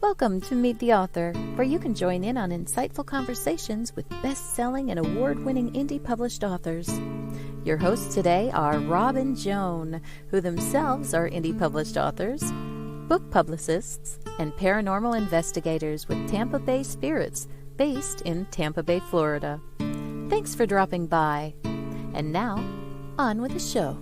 Welcome to Meet the Author, where you can join in on insightful conversations with best-selling and award-winning indie published authors. Your hosts today are Rob and Joan, who themselves are indie published authors, book publicists, and paranormal investigators with Tampa Bay Spirits, based in Tampa Bay, Florida. Thanks for dropping by. And now, on with the show.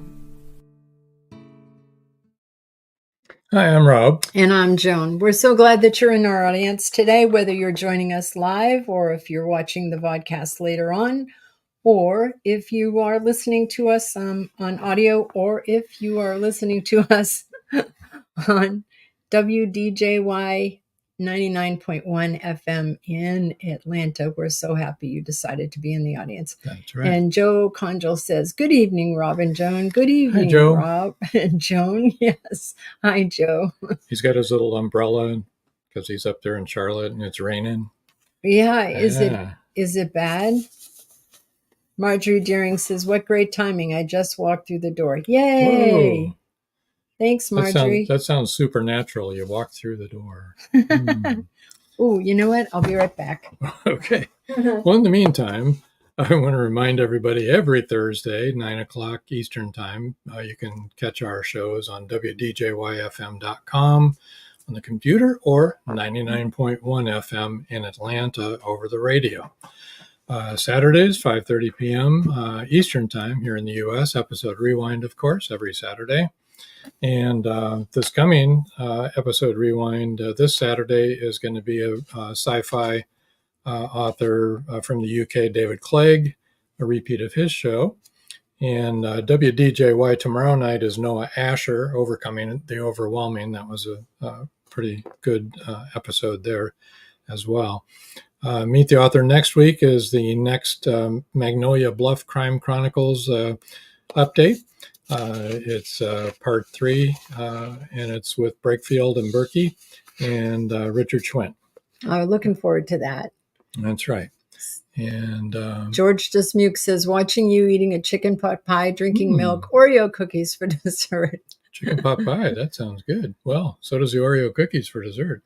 Hi, I'm Rob. And I'm Joan. We're so glad that you're in our audience today, whether you're joining us live or if you're watching the podcast later on, or if you are listening to us on audio, or if you are listening to us on WDJY 99.1 FM in Atlanta. We're so happy you decided to be in the audience. That's right. And Joe Conjal says, good evening, Rob and Joan. Good evening, Hi, Joe. Rob and Joan. Yes. Hi, Joe. He's got his little umbrella because he's up there in Charlotte and it's raining. Yeah. Is it bad? Marjorie Deering says, what great timing. I just walked through the door. Yay. Whoa. Thanks, Marjorie. That sounds supernatural. You walk through the door. Oh, you know what? I'll be right back. Okay. Well, in the meantime, I want to remind everybody every Thursday, 9 o'clock Eastern Time, you can catch our shows on WDJYFM.com on the computer or 99.1 FM in Atlanta over the radio. Saturdays, 5:30 p.m. Eastern Time here in the U.S. Episode Rewind, of course, every Saturday. And this coming episode Rewind this Saturday is going to be a sci-fi author from the UK, David Clegg, a repeat of his show. And WDJY tomorrow night is Noah Asher, Overcoming the Overwhelming. That was a pretty good episode there as well. Meet the Author next week is the next Magnolia Bluff Crime Chronicles update. It's part 3, and it's with Brakefield and Berkey and Richard Schwint. I'm looking forward to that. That's right. And George Dismuke says, watching you eating a chicken pot pie, drinking milk, Oreo cookies for dessert. Chicken pot pie, that sounds good. Well, so does the Oreo cookies for dessert.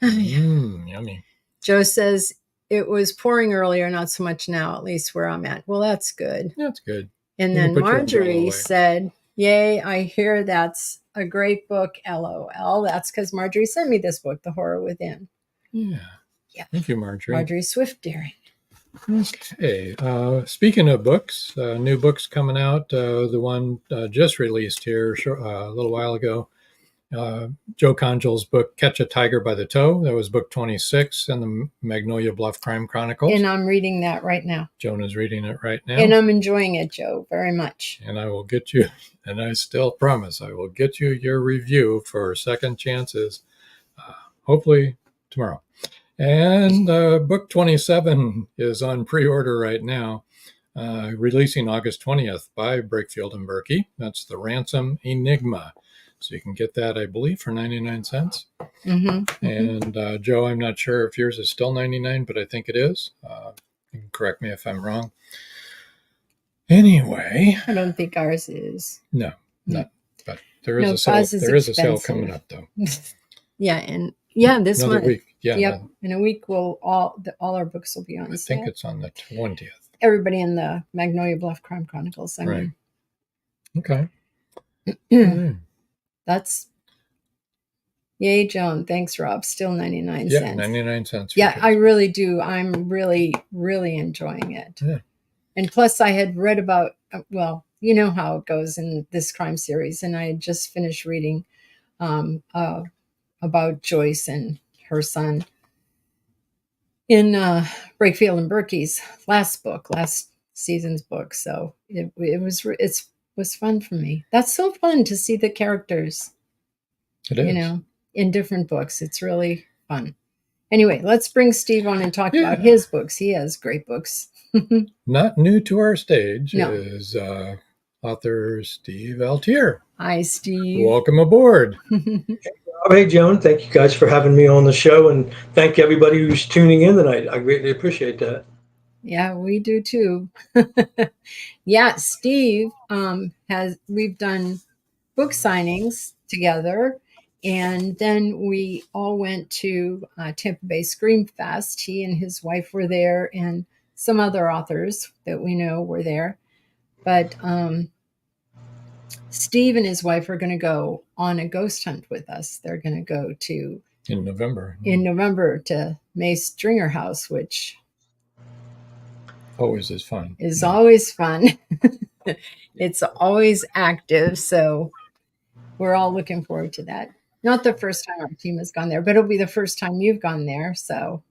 Yummy. Joe says, it was pouring earlier, not so much now, at least where I'm at. Well, that's good. That's good. And then Marjorie said, yay, I hear that's a great book, LOL. That's because Marjorie sent me this book, The Horror Within. Yeah. Thank you, Marjorie. Marjorie Swift-Deering. Okay. Speaking of books, new books coming out. The one just released here a little while ago. Joe Conjal's book, Catch a Tiger by the Toe. That was book 26 in the Magnolia Bluff Crime Chronicles. And I'm reading that right now. Joan is reading it right now. And I'm enjoying it, Joe, very much. And I will get you, and I still promise, I will get you your review for Second Chances, hopefully tomorrow. And book 27 is on pre-order right now, releasing August 20th by Brakefield and Berkey. That's The Ransom Enigma. So you can get that, I believe, for 99 cents. And Joe, I'm not sure if yours is still 99, but I think it is. You can correct me if I'm wrong. Anyway. I don't think ours is. No, not. But there is a sale. There is a sale coming up, though. This Another month. week. Yeah. Yep. In a week, all our books will be on sale. I think it's on the 20th. Everybody in the Magnolia Bluff Crime Chronicles. Right. Okay. That's Yay, Joan. Thanks, Rob. Still 99 Yeah, cents. 99 cents. For Yeah, kids. I really do. I'm really, really enjoying it. Yeah. And plus, I had read about, well, you know how it goes in this crime series, and I had just finished reading about Joyce and her son in Brakefield and Berkey's last season's book. So it was fun for me. That's so fun to see the characters, It is. in different books. It's really fun. Anyway, let's bring Steve on and talk about his books. He has great books. Not new to our stage No. is author Steve Altier. Hi, Steve. Welcome aboard. Hey, Joan. Thank you guys for having me on the show, and thank everybody who's tuning in tonight. I greatly appreciate that. Yeah, we do too. Yeah, Steve we've done book signings together, and then we all went to Tampa Bay Scream Fest. He and his wife were there, and some other authors that we know were there. But Steve and his wife are going to go on a ghost hunt with us. They're going to go to in November to May Stringer House, which always is fun. Is always fun. It's always active, so we're all looking forward to that. Not the first time our team has gone there, but it'll be the first time you've gone there. So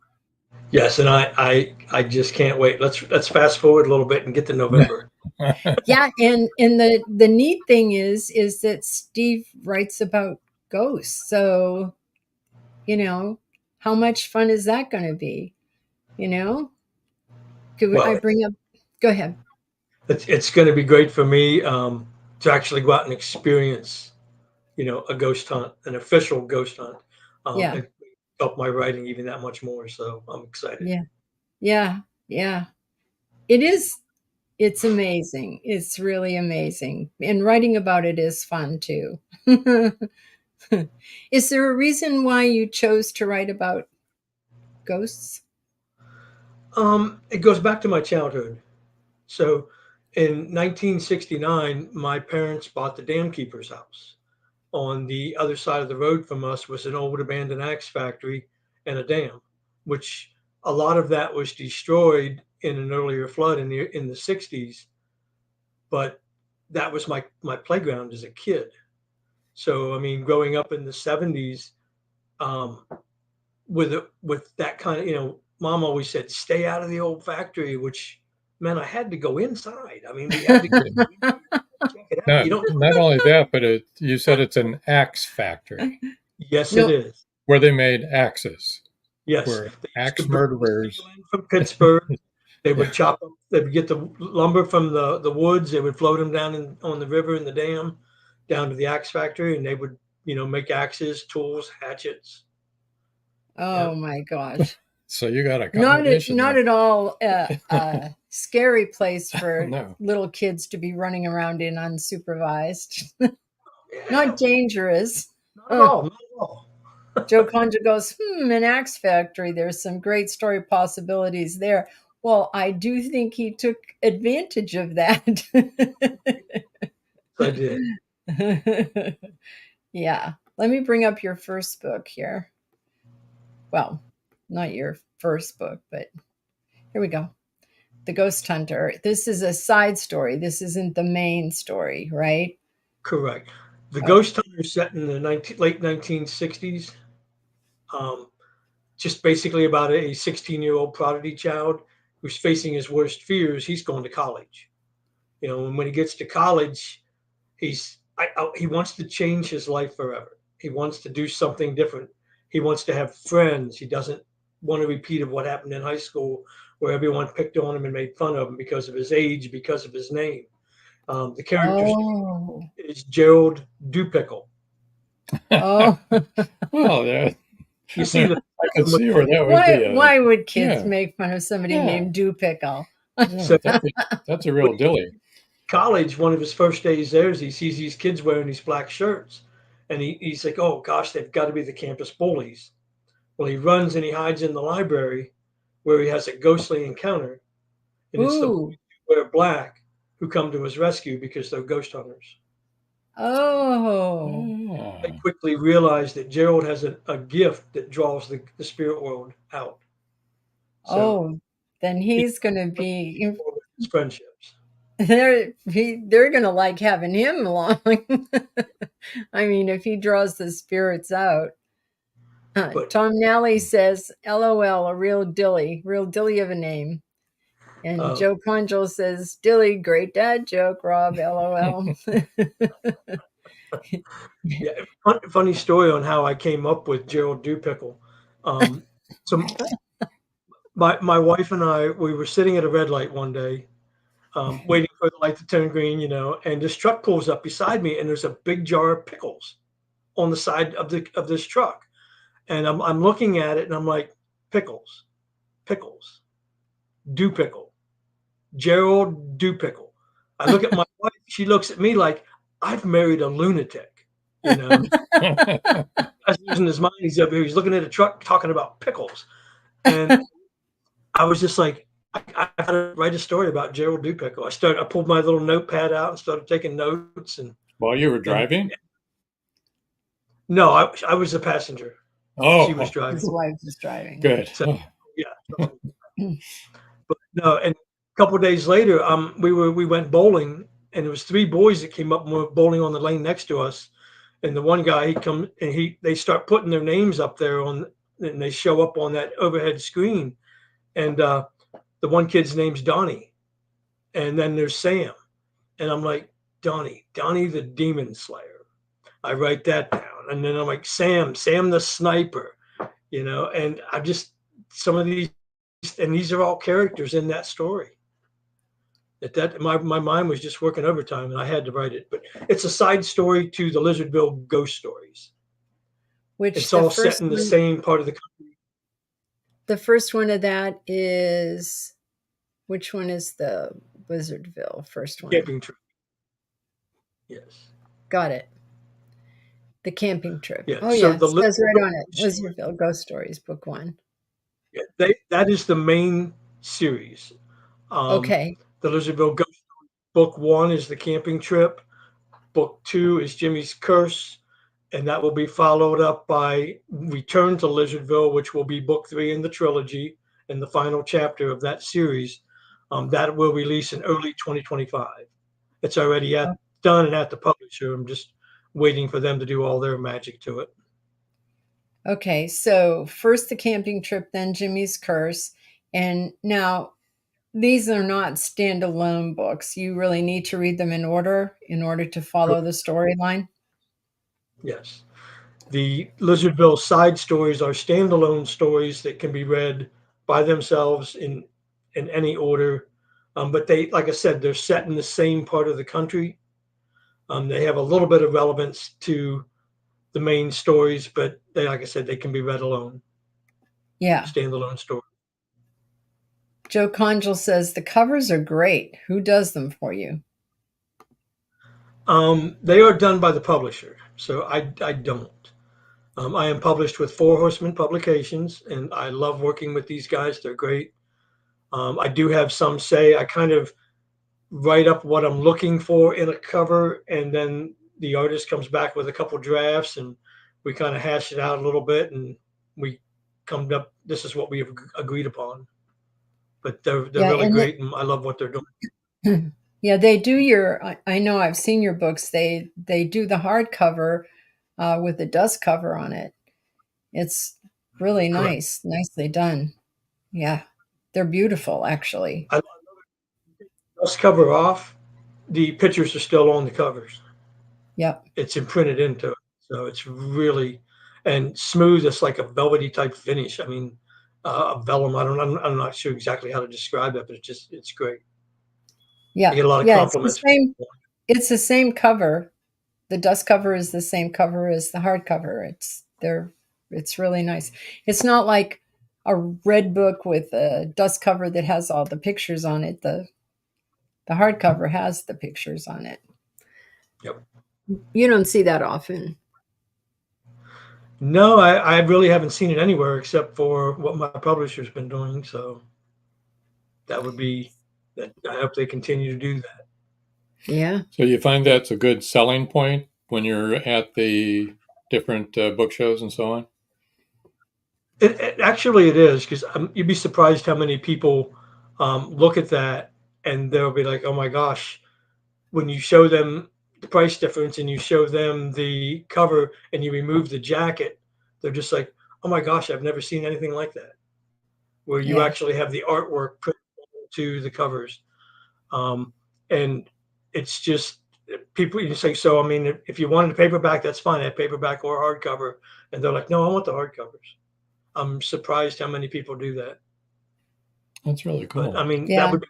yes, and I just can't wait. Let's fast forward a little bit and get to November. Yeah, and the neat thing is that Steve writes about ghosts. So, how much fun is that going to be? I bring up? Go ahead. It's going to be great for me to actually go out and experience, a ghost hunt, an official ghost hunt. And help my writing even that much more. So I'm excited. Yeah. It is. It's amazing. It's really amazing. And writing about it is fun too. Is there a reason why you chose to write about ghosts? It goes back to my childhood. So in 1969, my parents bought the dam keeper's house. On the other side of the road from us was an old abandoned axe factory and a dam, which a lot of that was destroyed in an earlier flood in the 60s. But that was my playground as a kid. So I mean, growing up in the 70s, with that kind of, Mom always said, "Stay out of the old factory," which meant I had to go inside. I mean, we had to go check it out. Not only that, but you said it's an axe factory. Yes, it is. Where they made axes. Yes, where axe murderers from Pittsburgh. They would chop them. They would get the lumber from the woods. They would float them down on the river in the dam, down to the axe factory, and they would, make axes, tools, hatchets. Oh my gosh! So you got a combination. Not at all a scary place for little kids to be running around in unsupervised. Not dangerous. Not at all. Not at all. Joe Conja goes, an axe factory. There's some great story possibilities there. Well, I do think he took advantage of that. I did. Yeah. Let me bring up your first book here. Well, not your first book, but here we go. The Ghost Hunter. This is a side story. This isn't the main story, right? Correct. The Ghost Hunter is set in the late 1960s. Just basically about a 16-year-old prodigy child who's facing his worst fears. He's going to college. And when he gets to college, he wants to change his life forever. He wants to do something different. He wants to have friends. He doesn't want a repeat of what happened in high school, where everyone picked on him and made fun of him because of his age, because of his name. The character's name is Gerald Dupickle. Oh, well, you see, I can see where that would be. Why would kids make fun of somebody named Dupickle? So that's a real dilly. College, one of his first days there is he sees these kids wearing these black shirts, and he's like, "Oh gosh, they've got to be the campus bullies." Well, he runs and he hides in the library, where he has a ghostly encounter, and it's the boys who wear black who come to his rescue because they're ghost hunters. Oh. I quickly realized that Gerald has a gift that draws the spirit world out. So Oh, then he he's going to be with his friendships. they're going to like having him along. I mean, if he draws the spirits out. But Tom Nally says, "LOL, a real dilly of a name." And uh, Joe Conjul says, "Dilly, great dad joke, Rob, LOL." yeah, funny story on how I came up with Gerald Dupickle. So my wife and I, we were sitting at a red light one day, waiting for the light to turn green, and this truck pulls up beside me, and there's a big jar of pickles on the side of this truck, and I'm looking at it, and I'm like, pickles, pickles, Dupickle, Gerald Dupickle. I look at my wife, she looks at me like I've married a lunatic, you know. I was losing his mind. He's up here. He's looking at a truck talking about pickles. And I was just like, I got to write a story about Gerald Dupickle. I pulled my little notepad out and started taking notes. And While you were driving? no, I was a passenger. She was Oh, driving. His wife is driving. good. So, yeah. But no, and a couple of days later, we went bowling, and there was three boys that came up and were bowling on the lane next to us. And the one guy, he come and they start putting their names up there and they show up on that overhead screen. And the one kid's name's Donnie, and then there's Sam, and I'm like, Donnie the Demon Slayer. I write that down, and then I'm like, Sam the Sniper, and I just some of these, and these are all characters in that story. My mind was just working overtime, and I had to write it. But it's a side story to the Lizardville Ghost Stories. Which It's all set in the same part of the country. The first one of that is, which one is the Lizardville first one? Camping trip. Yes. Got it. The camping trip. Yeah. Oh, so yeah. It says right on it. Lizardville Ghost Stories, book 1. Yeah, that is the main series. Okay. The Lizardville Ghost Stories. Book 1 is the camping trip. Book 2 is Jimmy's Curse, and that will be followed up by Return to Lizardville, which will be book 3 in the trilogy and the final chapter of that series. That will release in early 2025. It's already done and at the publisher. I'm just waiting for them to do all their magic to it. Okay, so first the camping trip, then Jimmy's Curse. And now these are not standalone books. You really need to read them in order to follow the storyline. Yes. The Lizardville side stories are standalone stories that can be read by themselves in any order. But they, like I said, they're set in the same part of the country. They have a little bit of relevance to the main stories, but they, like I said, they can be read alone. Yeah. Standalone story. Joe Conjul says the covers are great. Who does them for you? They are done by the publisher, so I don't. I am published with Four Horsemen Publications, and I love working with these guys. They're great. I do have some say. I kind of write up what I'm looking for in a cover, and then the artist comes back with a couple drafts, and we kind of hash it out a little bit, and we come up. This is what we have agreed upon. But they're really great, and I love what they're doing. Yeah, they do I know I've seen your books. They do the hardcover with the dust cover on it. It's really nice. Correct. Nicely done. Yeah, they're beautiful, actually. I love it. Dust cover off, the pictures are still on the covers. Yep. It's imprinted into it. So it's really, and smooth. It's like a velvety type finish. I mean, a vellum. I'm not sure exactly how to describe it, but it's great. Yeah. I get a lot of compliments. It's the same cover. The dust cover is the same cover as the hardcover. It's really nice. It's not like a red book with a dust cover that has all the pictures on it. The hardcover has the pictures on it. Yep. You don't see that often. No, I really haven't seen it anywhere except for what my publisher's been doing. So that would be that. I hope they continue to do that. Yeah. So you find that's a good selling point when you're at the different book shows and so on? Actually, it is because you'd be surprised how many people look at that and they'll be like, "Oh my gosh!" When you show them the price difference and you show them the cover and you remove the jacket, they're just like, "Oh my gosh, I've never seen anything like that." Where you Yeah. actually have the artwork put to the covers, um, and it's just people. You say, "So, I mean, if you wanted a paperback, that's fine. I have paperback or hardcover," and they're like, "No, I want the hardcovers." I'm surprised how many people do that. That's really But I cool. mean, that Yeah. would be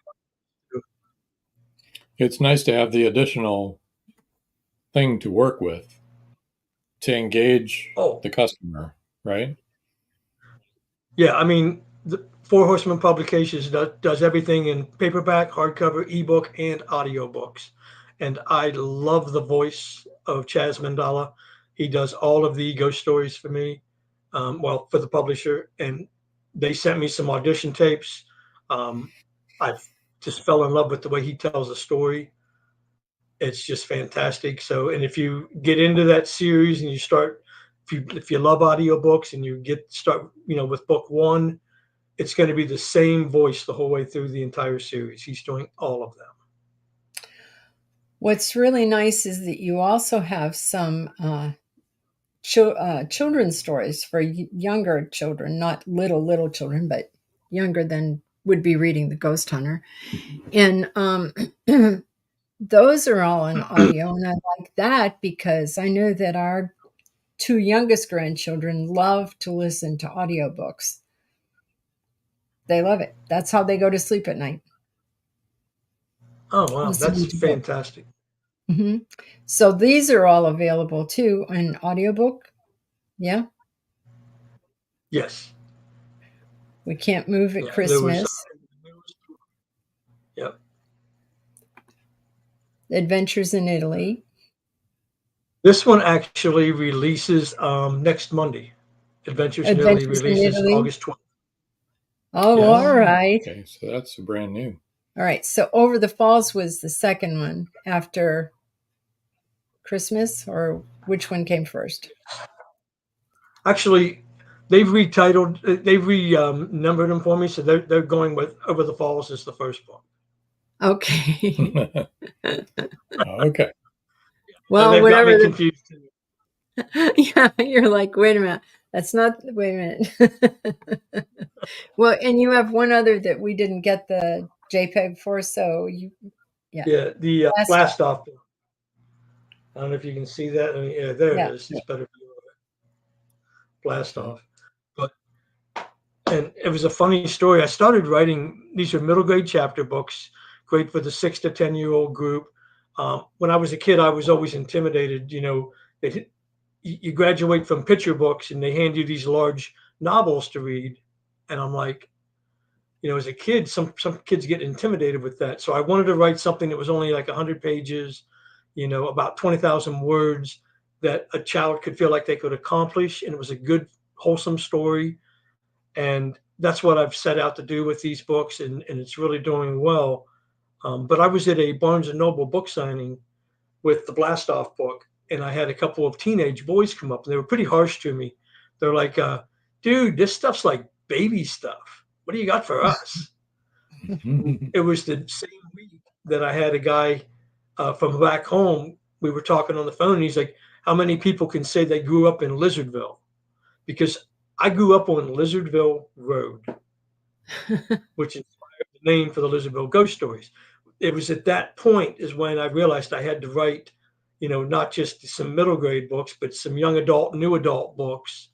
It's nice to have the additional thing to work with to engage oh the customer, right? yeah. I mean, the Four Horsemen Publications does everything in paperback, hardcover, ebook, and audiobooks. And I love the voice of Chaz Mandala. He does all of the ghost stories for me, well, for the publisher. And they sent me some audition tapes. Um, I've just fell in love with the way he tells a story. It's just fantastic. So, and if you get into that series and you start, if you love audiobooks and you start, with book one, it's going to be the same voice the whole way through the entire series. He's doing all of them. What's really nice is that you also have some children's stories for younger children, not little children, but younger than would be reading The Ghost Hunter. And those are all in audio. And I like that because I know that our two youngest grandchildren love to listen to audiobooks. They love it. That's how they go to sleep at night, Oh wow, listening that's to books. fantastic. Hmm. So these are all available too in audiobook. Yeah. Yes, We Can't Move at yeah. There was, Christmas, yep. Adventures in Italy. This one actually releases next Monday. Adventures in Italy Adventures in releases Italy. August 12th. Oh, all Yes. Oh, right. okay. So that's brand new. All right. So Over the Falls was the second one after Christmas, or which one came first? Actually, they've retitled, they've numbered them for me, so they're going with Over the Falls as the first book. Okay. Okay. So Well, they've got me whatever. confused. Yeah, you're like, wait a minute. That's not, wait a minute. Well, and you have one other that we didn't get the JPEG for. So yeah. Yeah, the Last blast off book. I don't know if you can see that. I mean, yeah, there Yeah. it is. It's better view of it. Blast off. But and it was a funny story. I started writing. These are middle grade chapter books, great for the 6 to 10-year-old group. When I was a kid, I was always intimidated. You graduate from picture books and they hand you these large novels to read, and I'm like, as a kid, some kids get intimidated with that. So I wanted to write something that was only like 100 pages, about 20,000 words that a child could feel like they could accomplish, and it was a good, wholesome story. And that's what I've set out to do with these books, and it's really doing well. But I was at a Barnes and Noble book signing with the Blast Off book, and I had a couple of teenage boys come up, and they were pretty harsh to me. They're like, "Dude, this stuff's like baby stuff. What do you got for us?" It was the same week that I had a guy from back home. We were talking on the phone, and he's like, "How many people can say they grew up in Lizardville?" Because I grew up on Lizardville Road, which inspired the name for the Lizardville Ghost Stories. It was at that point is when I realized I had to write, not just some middle grade books, but some young adult, new adult books.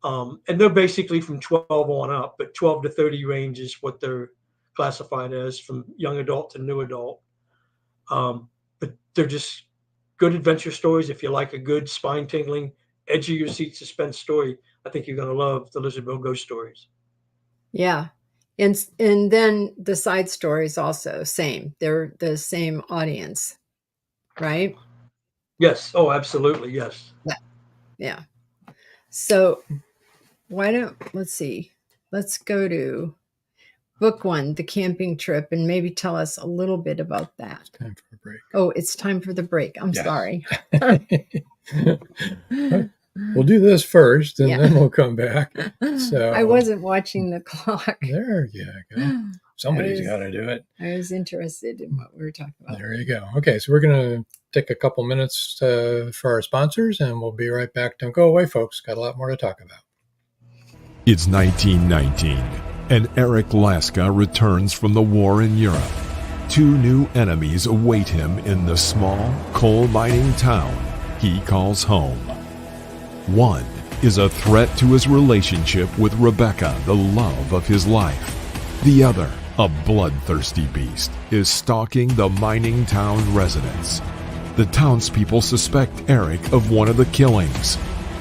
And they're basically from 12 on up, but 12 to 30 range is what they're classified as, from young adult to new adult. But they're just good adventure stories. If you like a good spine tingling, edge of your seat suspense story, I think you're going to love the Lizardville Ghost Stories. Yeah. And then the side stories also same. They're the same audience, right? Yes. Oh, absolutely. Yes. Yeah. So let's see. Let's go to book one, The Camping Trip, and maybe tell us a little bit about that. Time for a break. Oh, it's time for the break. I'm Yes. sorry. We'll do this first, and Yeah. then we'll come back. So I wasn't watching the clock. there you go. Somebody's was- got to do it. I was interested in what we were talking about. There you go. Okay, so we're going to take a couple minutes for our sponsors, and we'll be right back. Don't go away, folks. Got a lot more to talk about. It's 1919, and Eric Laska returns from the war in Europe. Two new enemies await him in the small coal mining town he calls home. One is a threat to his relationship with Rebecca, the love of his life. The other, a bloodthirsty beast, is stalking the mining town residents. The townspeople suspect Eric of one of the killings.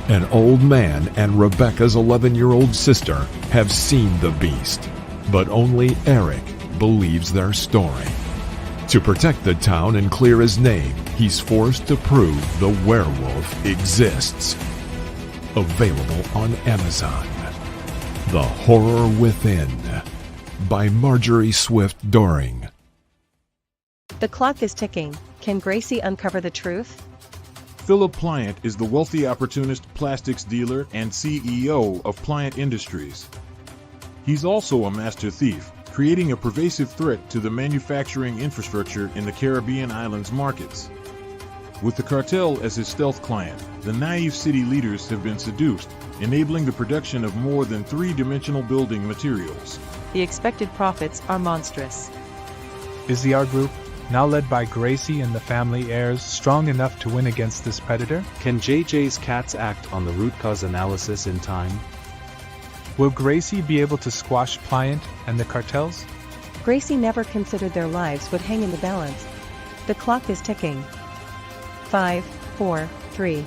An old man and Rebecca's 11-year-old sister have seen the beast, but only Eric believes their story. To protect the town and clear his name, he's forced to prove the werewolf exists. Available on Amazon. The Horror Within by Marjorie Swift Doring. The clock is ticking. Can Gracie uncover the truth? Philip Pliant is the wealthy opportunist plastics dealer and CEO of Pliant Industries. He's also a master thief, creating a pervasive threat to the manufacturing infrastructure in the Caribbean islands markets. With the cartel as his stealth client, the naive city leaders have been seduced, enabling the production of more than three-dimensional building materials. The expected profits are monstrous. Is the art group, now led by Gracie and the family heirs, strong enough to win against this predator? Can JJ's cats act on the root cause analysis in time? Will Gracie be able to squash Pliant and the cartels? Gracie never considered their lives would hang in the balance. The clock is ticking. 5, 4, 3.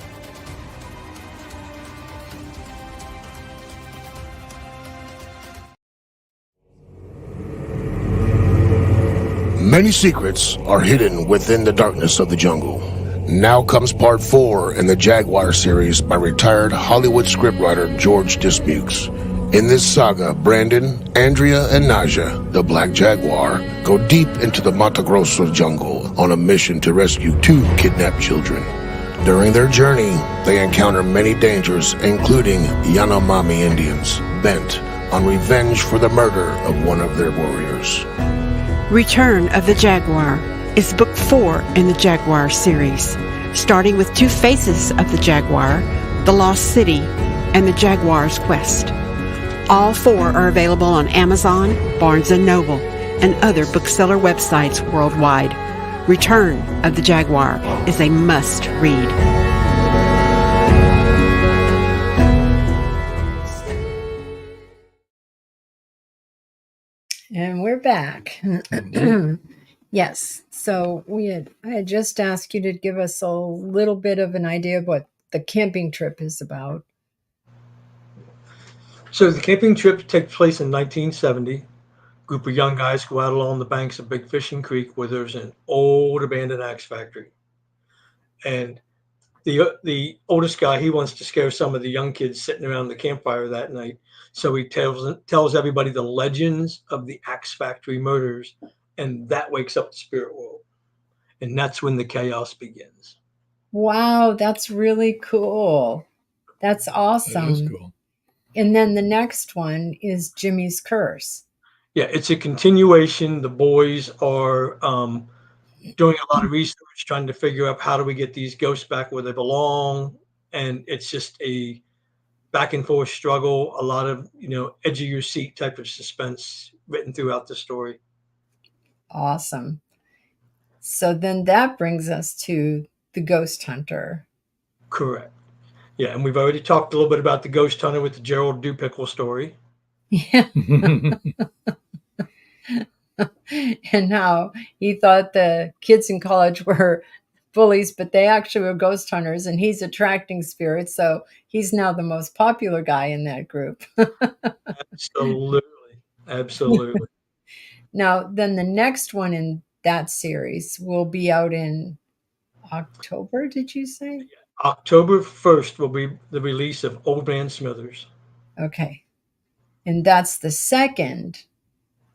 Many secrets are hidden within the darkness of the jungle. Now comes part 4 in the Jaguar series by retired Hollywood scriptwriter George Dismukes. In this saga, Brandon, Andrea, and Naja, the Black Jaguar, go deep into the Mato Grosso jungle on a mission to rescue 2 kidnapped children. During their journey, they encounter many dangers, including Yanomami Indians, bent on revenge for the murder of one of their warriors. Return of the Jaguar is book 4 in the Jaguar series, starting with 2 faces of the Jaguar, the Lost City, and the Jaguar's Quest. All 4 are available on Amazon, Barnes & Noble, and other bookseller websites worldwide. Return of the Jaguar is a must-read. And we're back. Yes. So I had just asked you to give us a little bit of an idea of what the camping trip is about. So the camping trip takes place in 1970. Group of young guys go out along the banks of Big Fishing Creek where there's an old abandoned axe factory. And the oldest guy, he wants to scare some of the young kids sitting around the campfire that night. So he tells everybody the legends of the axe factory murders, and that wakes up the spirit world. And that's when the chaos begins. Wow, that's really cool. That's awesome. That is cool. And then the next one is Jimmy's Curse. Yeah, it's a continuation. The boys are doing a lot of research, trying to figure out how do we get these ghosts back where they belong. And it's just a back and forth struggle, a lot of, edge of your seat type of suspense written throughout the story. Awesome. So then that brings us to The Ghost Hunter. Correct. Yeah, and we've already talked a little bit about The Ghost Hunter with the Gerald Dupickle story. Yeah. And how he thought the kids in college were bullies, but they actually were ghost hunters, and he's attracting spirits. So he's now the most popular guy in that group. Absolutely. Now, then the next one in that series will be out in October, did you say? October 1st will be the release of Old Man Smithers. Okay. And that's the second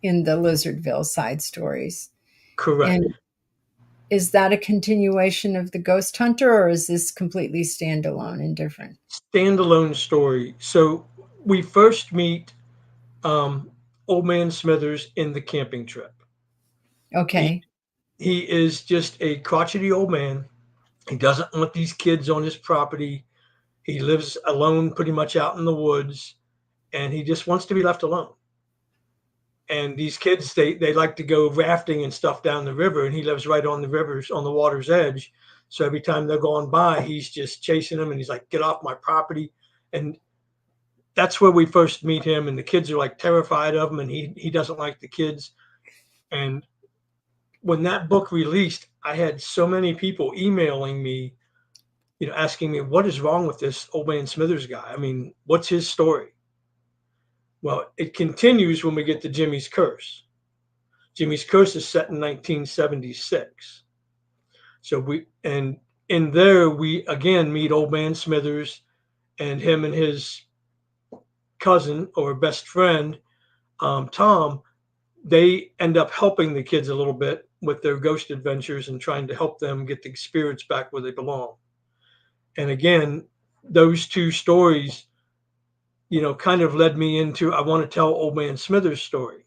in the Lizardville side stories. Correct. And is that a continuation of the Ghost Hunter, or is this completely standalone and different? Standalone story. So we first meet Old Man Smithers in the camping trip. Okay. He is just a crotchety old man. He doesn't want these kids on his property. He lives alone pretty much out in the woods, and he just wants to be left alone. And these kids, they like to go rafting and stuff down the river, and he lives right on the rivers, on the water's edge. So every time they're going by, he's just chasing them, and he's like, get off my property. And that's where we first meet him, and the kids are like terrified of him, and he doesn't like the kids. And when that book released, I had so many people emailing me, asking me, what is wrong with this Old Man Smithers guy? I mean, what's his story? Well, it continues when we get to Jimmy's Curse. Jimmy's Curse is set in 1976. So in there we again meet Old Man Smithers, and him and his cousin or best friend, Tom. They end up helping the kids a little bit with their ghost adventures and trying to help them get the spirits back where they belong. And again, those two stories, kind of led me into, I want to tell Old Man Smithers' story.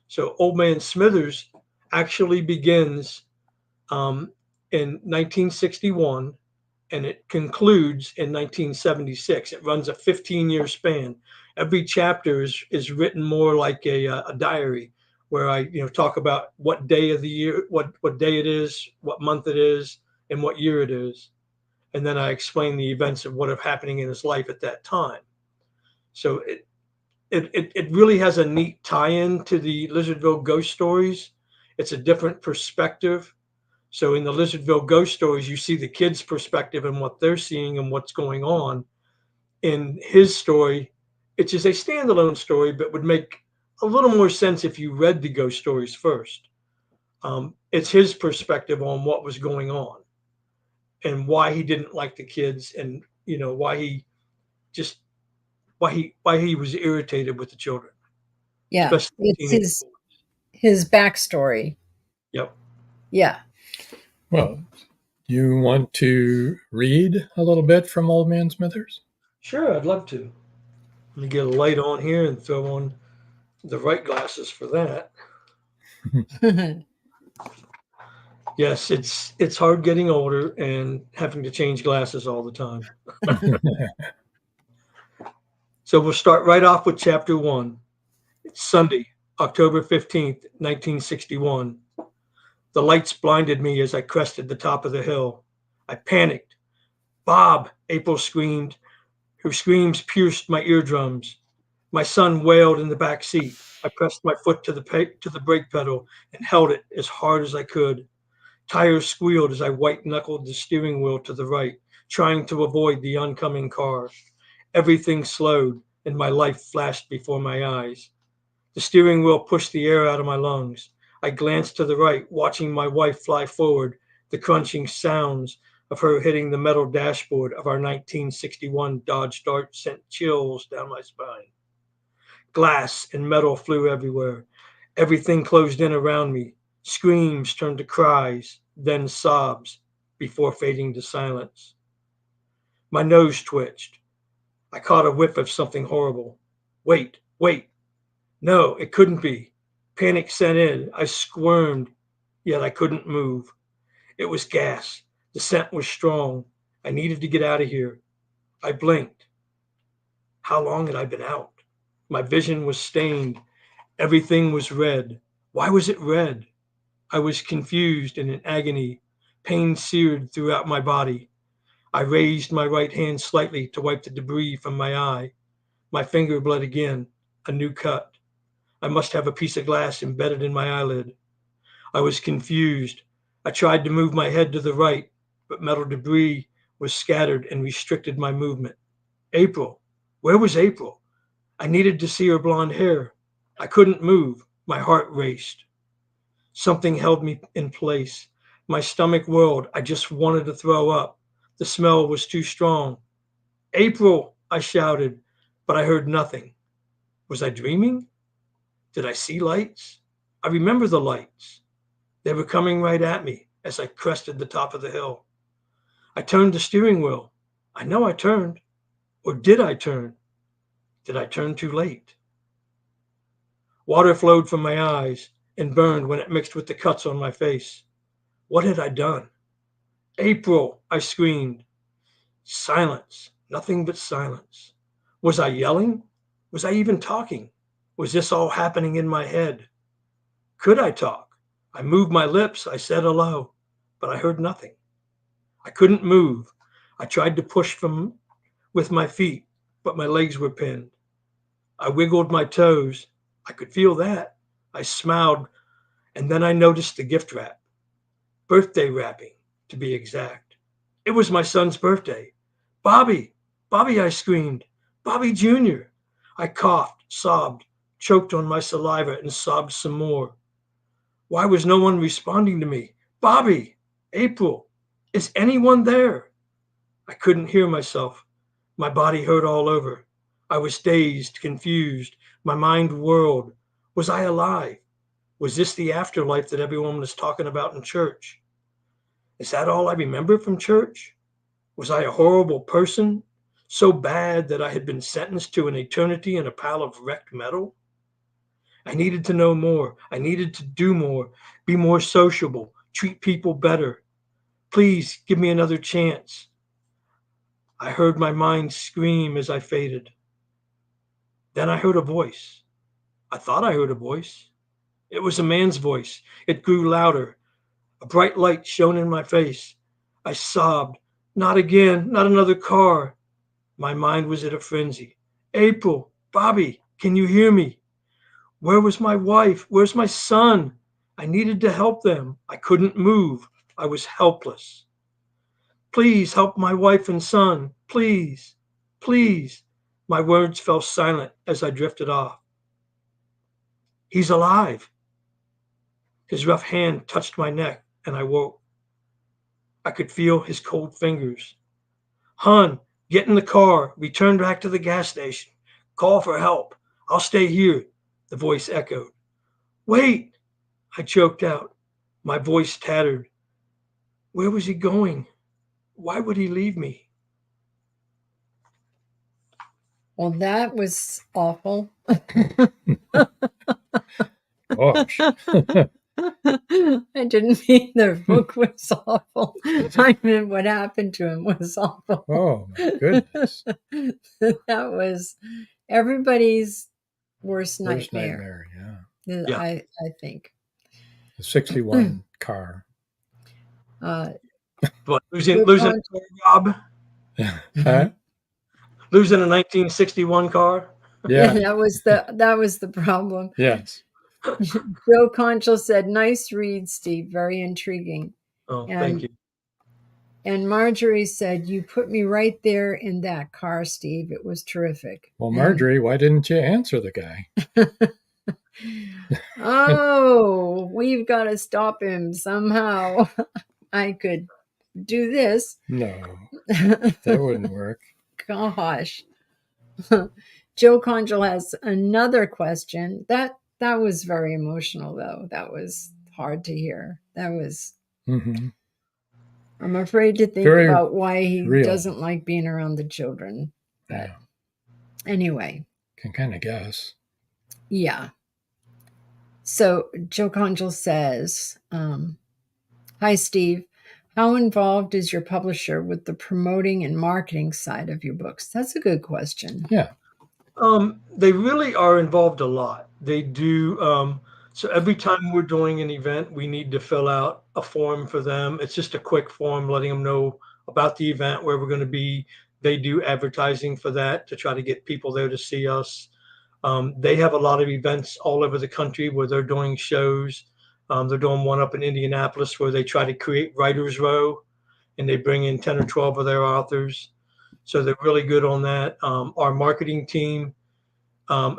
So Old Man Smithers actually begins in 1961, and it concludes in 1976. It runs a 15-year span. Every chapter is written more like a diary, where I talk about what day of the year, what day it is, what month it is, and what year it is. And then I explain the events of what are happening in his life at that time. So it really has a neat tie-in to the Lizardville Ghost Stories. It's a different perspective. So in the Lizardville Ghost Stories, you see the kids' perspective and what they're seeing and what's going on. In his story, it's just a standalone story, but would make a little more sense if you read the ghost stories first. It's his perspective on what was going on and why he didn't like the kids, and why he was irritated with the children. Yeah, it's his backstory. Yep. Yeah. Well, you want to read a little bit from Old Man Smithers? Sure, I'd love to. Let me get a light on here and throw on the right glasses for that. Yes, it's hard getting older and having to change glasses all the time. So we'll start right off with chapter 1. It's Sunday, October 15th, 1961. The lights blinded me as I crested the top of the hill. I panicked. Bob, April screamed. Her screams pierced my eardrums. My son wailed in the back seat. I pressed my foot to the brake pedal and held it as hard as I could. Tires squealed as I white-knuckled the steering wheel to the right, trying to avoid the oncoming car. Everything slowed, and my life flashed before my eyes. The steering wheel pushed the air out of my lungs. I glanced to the right, watching my wife fly forward, the crunching sounds of her hitting the metal dashboard of our 1961 Dodge Dart sent chills down my spine. Glass and metal flew everywhere. Everything closed in around me. Screams turned to cries, then sobs, before fading to silence. My nose twitched. I caught a whiff of something horrible. Wait. No, it couldn't be. Panic set in. I squirmed, yet I couldn't move. It was gas. The scent was strong. I needed to get out of here. I blinked. How long had I been out? My vision was stained. Everything was red. Why was it red? I was confused and in agony. Pain seared throughout my body. I raised my right hand slightly to wipe the debris from my eye. My finger bled again. A new cut. I must have a piece of glass embedded in my eyelid. I was confused. I tried to move my head to the right, but metal debris was scattered and restricted my movement. April. Where was April? I needed to see her blonde hair. I couldn't move. My heart raced. Something held me in place. My stomach whirled. I just wanted to throw up. The smell was too strong. April, I shouted, but I heard nothing. Was I dreaming? Did I see lights? I remember the lights. They were coming right at me as I crested the top of the hill. I turned the steering wheel. I know I turned. Or did I turn? Did I turn too late? Water flowed from my eyes and burned when it mixed with the cuts on my face. What had I done? April, I screamed. Silence, nothing but silence. Was I yelling? Was I even talking? Was this all happening in my head? Could I talk? I moved my lips, I said hello, but I heard nothing. I couldn't move. I tried to push with my feet, but my legs were pinned. I wiggled my toes. I could feel that. I smiled, and then I noticed the gift wrap. Birthday wrapping, to be exact. It was my son's birthday. Bobby, Bobby, I screamed. Bobby Jr. I coughed, sobbed, choked on my saliva, and sobbed some more. Why was no one responding to me? Bobby, April, is anyone there? I couldn't hear myself. My body hurt all over. I was dazed, confused. My mind whirled. Was I alive? Was this the afterlife that everyone was talking about in church? Is that all I remember from church? Was I a horrible person? So bad that I had been sentenced to an eternity in a pile of wrecked metal? I needed to know more. I needed to do more, be more sociable, treat people better. Please give me another chance. I heard my mind scream as I faded. Then I heard a voice. I thought I heard a voice. It was a man's voice. It grew louder. A bright light shone in my face. I sobbed. Not again, not another car. My mind was at a frenzy. April, Bobby, can you hear me? Where was my wife? Where's my son? I needed to help them. I couldn't move. I was helpless. Please help my wife and son. Please, please. My words fell silent as I drifted off. He's alive. His rough hand touched my neck and I woke. I could feel his cold fingers. Hun, get in the car. Return back to the gas station. Call for help. I'll stay here, the voice echoed. Wait, I choked out. My voice tattered. Where was he going? Why would he leave me? Well, that was awful. Gosh. I didn't mean the book was awful. I meant what happened to him was awful. Oh, my goodness. That was everybody's worst Worst nightmare. yeah. I think. The 61 car. But losing a job? Huh? Losing a 1961 car? Yeah. that was the problem. Yes. Joe Conchel said, nice read, Steve. Very intriguing. Oh, thank you. And Marjorie said, you put me right there in that car, Steve. It was terrific. Well, Marjorie, why didn't you answer the guy? Oh, we've got to stop him somehow. I could do this. No, that wouldn't work. Gosh. Joe Conchel has another question. That was very emotional, though. That was hard to hear. That was... Mm-hmm. I'm afraid to think Very about why he real. doesn't like being around the children. But Yeah. anyway. Can kind of guess. Yeah. So Joe Conchel says, hi, Steve. How involved is your publisher with the promoting and marketing side of your books? That's a good question. Yeah. They really are involved a lot. They do. So every time we're doing an event, we need to fill out a form for them. It's just a quick form letting them know about the event, where we're going to be. They do advertising for that to try to get people there to see us. They have a lot of events all over the country where they're doing shows. They're doing one up in Indianapolis where they try to create Writers Row, and they bring in 10 or 12 of their authors. So they're really good on that. Our marketing team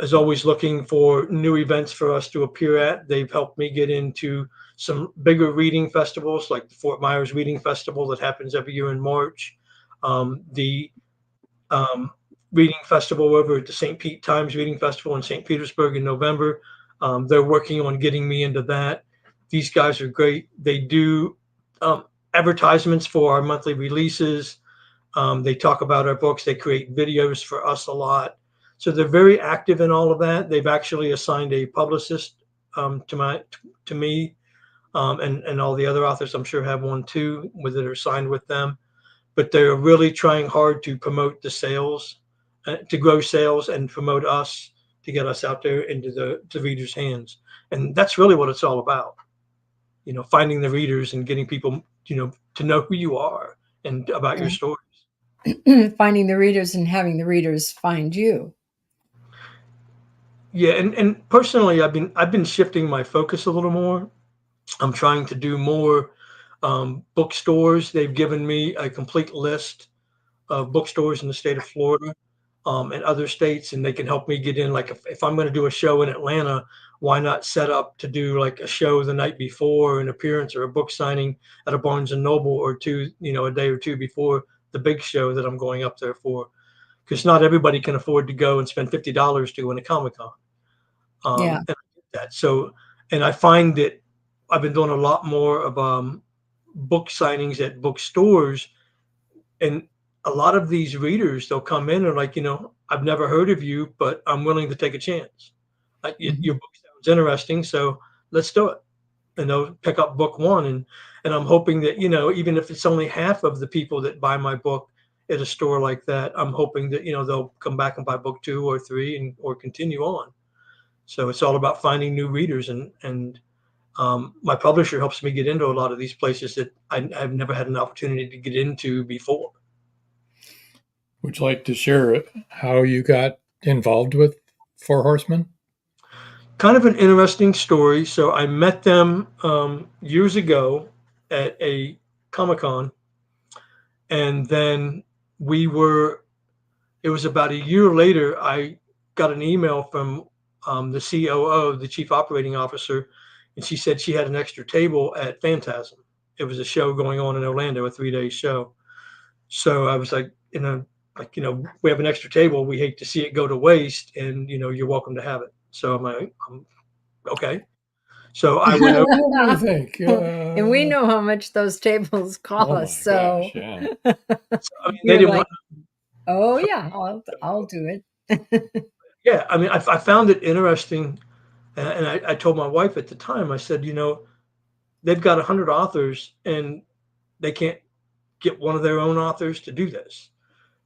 is always looking for new events for us to appear at. They've helped me get into some bigger reading festivals, like the Fort Myers Reading Festival that happens every year in March. The reading festival over at the St. Pete Times Reading Festival in St. Petersburg in November. They're working on getting me into that. These guys are great. They do advertisements for our monthly releases. They talk about our books. They create videos for us a lot. So they're very active in all of that. They've actually assigned a publicist to me, and all the other authors I'm sure have one too, that are signed with them. But they're really trying hard to promote the sales, to grow sales and promote us, to get us out there into the readers' hands. And that's really what it's all about. Finding the readers and getting people, to know who you are and about your stories. Finding the readers and having the readers find you. Yeah, and personally, I've been shifting my focus a little more. I'm trying to do more bookstores. They've given me a complete list of bookstores in the state of Florida, and other states, and they can help me get in. Like if I'm going to do a show in Atlanta, why not set up to do like a show the night before, an appearance or a book signing at a Barnes and Noble, or two, a day or two before the big show that I'm going up there for, because not everybody can afford to go and spend $50 to go in a Comic-Con. Yeah. And I get that. So, and I find that I've been doing a lot more of book signings at bookstores, and a lot of these readers, they'll come in and like, I've never heard of you, but I'm willing to take a chance. Your book sounds interesting, so let's do it. And they'll pick up book one, and I'm hoping that, even if it's only half of the people that buy my book at a store like that, I'm hoping that, they'll come back and buy book two or three or continue on. So it's all about finding new readers, and my publisher helps me get into a lot of these places that I've never had an opportunity to get into before. Would you like to share how you got involved with Four Horsemen? Kind of an interesting story. So I met them years ago at a Comic-Con, and then it was about a year later, I got an email from the COO, the Chief Operating Officer, and she said she had an extra table at Phantasm. It was a show going on in Orlando, a 3-day show. So I was like, we have an extra table. We hate to see it go to waste, and, you're welcome to have it. So I'm like, okay. So I went over. What do you think? And we know how much those tables cost. So, gosh, yeah. So, they didn't want. Oh yeah, I'll do it. Yeah, I found it interesting, and I told my wife at the time. I said, they've got 100 authors, and they can't get one of their own authors to do this.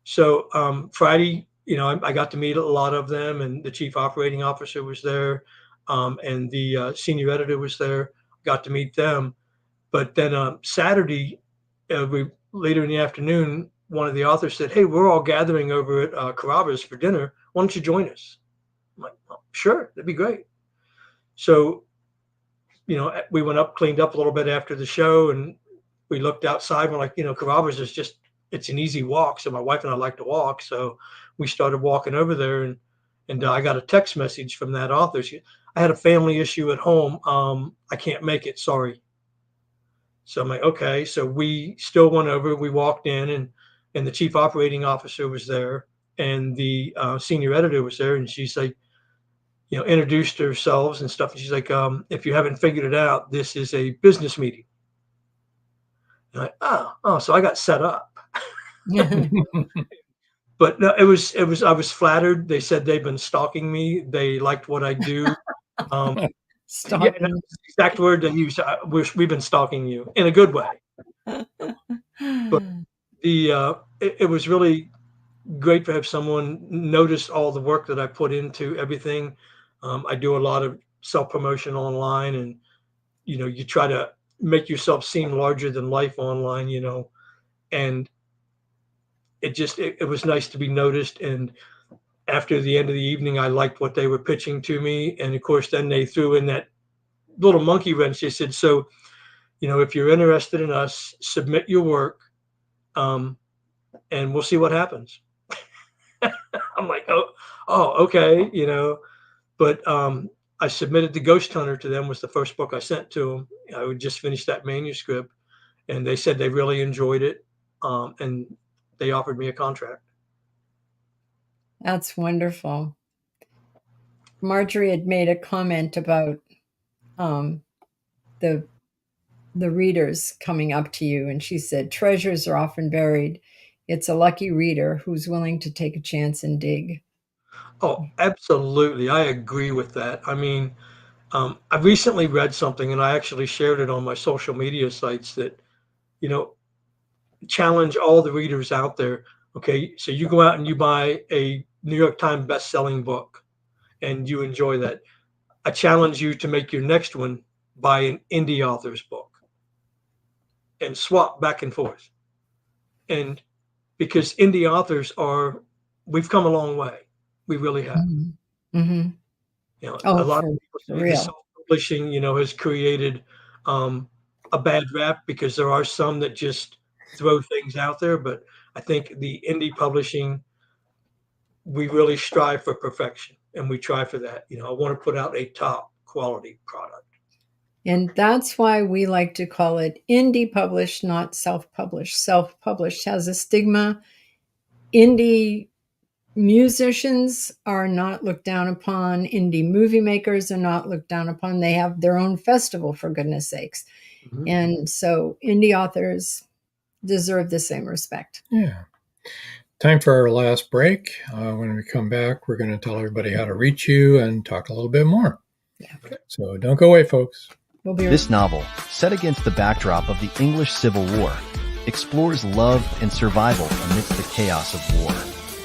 So Friday, I got to meet a lot of them, and the Chief Operating Officer was there, and the senior editor was there. Got to meet them, but then Saturday, later in the afternoon, one of the authors said, "Hey, we're all gathering over at Carrabba's for dinner. Why don't you join us?" I'm like, "Oh, sure, that'd be great." So, we went up, cleaned up a little bit after the show, and we looked outside. We're like, Carrabba's is it's an easy walk. So my wife and I like to walk. So we started walking over there, and I got a text message from that author. I had a family issue at home. I can't make it. Sorry. So I'm like, okay. So we still went over. We walked in, and the Chief Operating Officer was there, and the senior editor was there, and she's like, introduced herself and stuff. And she's like, if you haven't figured it out, this is a business meeting. And I'm like, oh, so I got set up. But no, it was, I was flattered. They said they've been stalking me. They liked what I do. Yeah, that's the exact word they use. We've been stalking you in a good way. But it was really great to have someone notice all the work that I put into everything. I do a lot of self-promotion online, and, you try to make yourself seem larger than life online, and it was nice to be noticed. And after the end of the evening, I liked what they were pitching to me. And of course, then they threw in that little monkey wrench. They said, so, if you're interested in us, submit your work, and we'll see what happens. I'm like, oh, okay. But I submitted The Ghost Hunter to them, was the first book I sent to them. I would just finish that manuscript, and they said they really enjoyed it. And they offered me a contract. That's wonderful. Marjorie had made a comment about the readers coming up to you, and she said, treasures are often buried. It's a lucky reader who's willing to take a chance and dig. Oh, absolutely. I agree with that. I mean, I recently read something and I actually shared it on my social media sites that, you know, challenge all the readers out there. Okay, so you go out and you buy a New York Times best-selling book and you enjoy that. I challenge you to make your next one buy an indie author's book and swap back and forth. And because indie authors we've come a long way. We really have. Mm-hmm. You know, Oh, a lot for of people say the real. self-publishing, has created a bad rap because there are some that just throw things out there. But I think the indie publishing, we really strive for perfection, and we try for that. I want to put out a top quality product. And that's why we like to call it indie published, not self-published. Self-published has a stigma. Indie musicians are not looked down upon. Indie movie makers are not looked down upon. They have their own festival, for goodness sakes. Mhm. And so indie authors deserve the same respect. Yeah. Time for our last break. When we come back, we're going to tell everybody how to reach you and talk a little bit more. Yeah. So don't go away, folks. This novel, set against the backdrop of the English Civil War, explores love and survival amidst the chaos of war.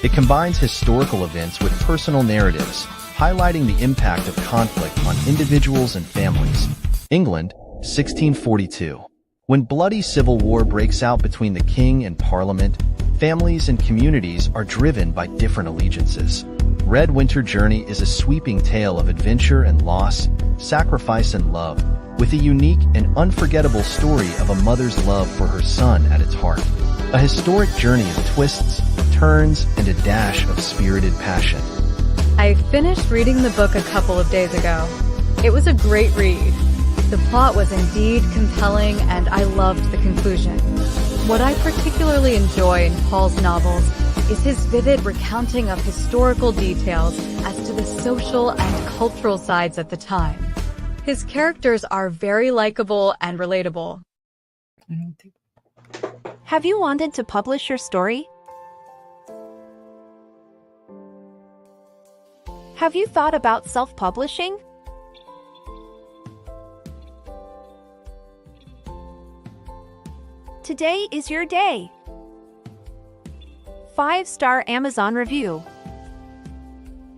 It combines historical events with personal narratives, highlighting the impact of conflict on individuals and families. England, 1642. When bloody civil war breaks out between the king and parliament, families and communities are driven by different allegiances. Red Winter Journey is a sweeping tale of adventure and loss, sacrifice and love, with a unique and unforgettable story of a mother's love for her son at its heart. A historic journey of twists, turns, and a dash of spirited passion. I finished reading the book a couple of days ago. It was a great read. The plot was indeed compelling, and I loved the conclusion. What I particularly enjoy in Paul's novels is his vivid recounting of historical details as to the social and cultural sides at the time. His characters are very likable and relatable. Have you wanted to publish your story? Have you thought about self-publishing? Today is your day. 5-star Amazon review.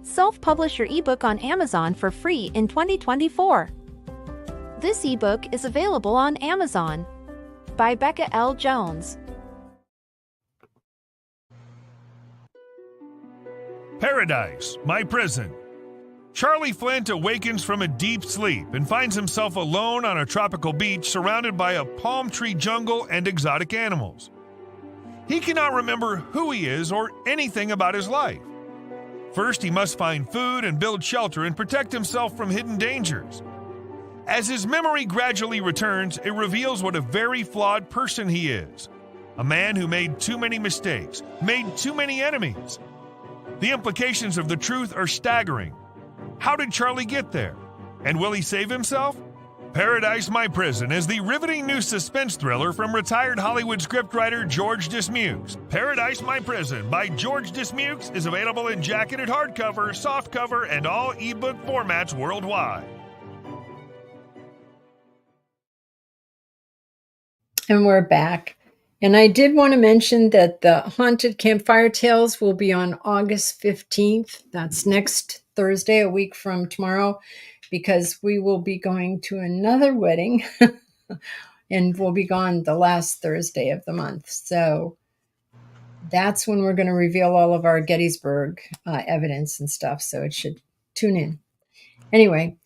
Self-publish your ebook on Amazon for free in 2024. This ebook is available on Amazon by Becca L. Jones. Paradise, my prison. Charlie Flint awakens from a deep sleep and finds himself alone on a tropical beach surrounded by a palm tree jungle and exotic animals. He cannot remember who he is or anything about his life. First, he must find food and build shelter and protect himself from hidden dangers. As his memory gradually returns, it reveals what a very flawed person he is. A man who made too many mistakes, made too many enemies. The implications of the truth are staggering. How did Charlie get there? And will he save himself? Paradise, My Prison is the riveting new suspense thriller from retired Hollywood scriptwriter George Dismukes. Paradise, My Prison by George Dismukes is available in jacketed hardcover, softcover, and all ebook formats worldwide. And we're back. And I did want to mention that the Haunted Campfire Tales will be on August 15th. That's next Thursday, a week from tomorrow, because we will be going to another wedding and we'll be gone the last Thursday of the month. So that's when we're going to reveal all of our Gettysburg evidence and stuff. So it should tune in. Anyway,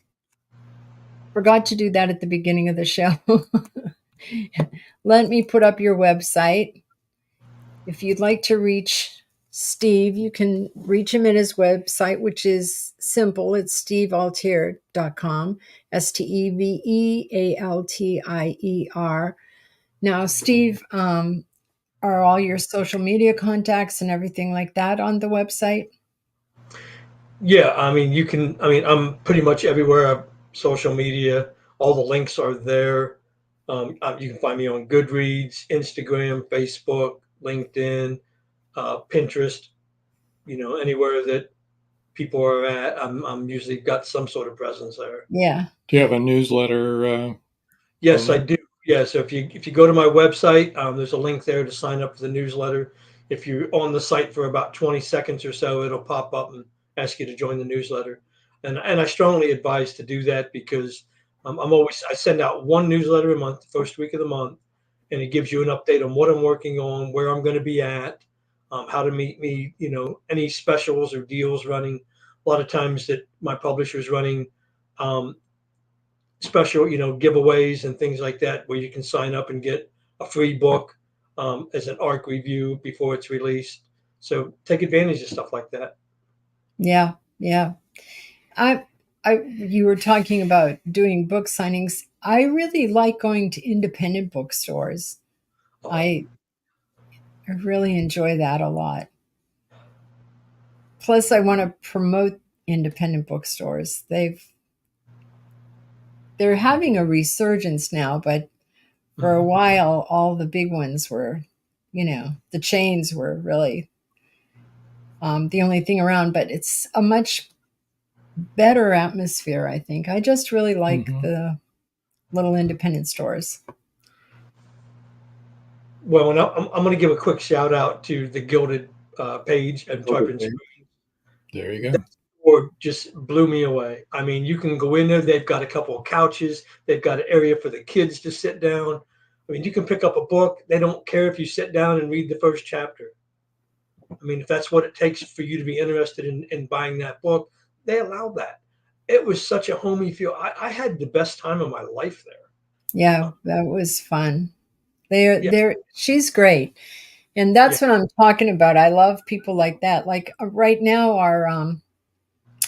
forgot to do that at the beginning of the show. Let me put up your website. If you'd like to reach Steve, you can reach him at his website, which is simple. It's stevealtier.com, SteveAltier. Now, Steve, are all your social media contacts and everything like that on the website? Yeah, I mean, you can. I mean, I'm pretty much everywhere. Social media, all the links are there. You can find me on Goodreads, Instagram, Facebook, LinkedIn, Pinterest. Anywhere that people are at, I'm usually got some sort of presence there. Yeah. Do you have a newsletter? Yes, I Program? do. Yeah, so if you go to my website, there's a link there to sign up for the newsletter. If you're on the site for about 20 seconds or so, it'll pop up and ask you to join the newsletter. And I strongly advise to do that because I send out one newsletter a month, the first week of the month, and it gives you an update on what I'm working on, where I'm going to be at, how to meet me, any specials or deals running. A lot of times that my publisher is running um, special, giveaways and things like that, where you can sign up and get a free book as an ARC review before it's released. So take advantage of stuff like that. Yeah. Yeah. I, you were talking about doing book signings. I really like going to independent bookstores. I really enjoy that a lot. Plus, I want to promote independent bookstores. They're having a resurgence now, but for a while, all the big ones were, the chains were really the only thing around. But it's a much better atmosphere, I think. I just really like the little independent stores. Well, and I'm going to give a quick shout out to the Gilded page at Tarpon Springs. There you go. That store just blew me away. I mean, you can go in there. They've got a couple of couches. They've got an area for the kids to sit down. I mean, you can pick up a book. They don't care if you sit down and read the first chapter. I mean, if that's what it takes for you to be interested in buying that book, they allow that. It was such a homey feel. I had the best time of my life there. Yeah, that was fun. Yeah. She's great. And that's what I'm talking about. I love people like that. Like right now,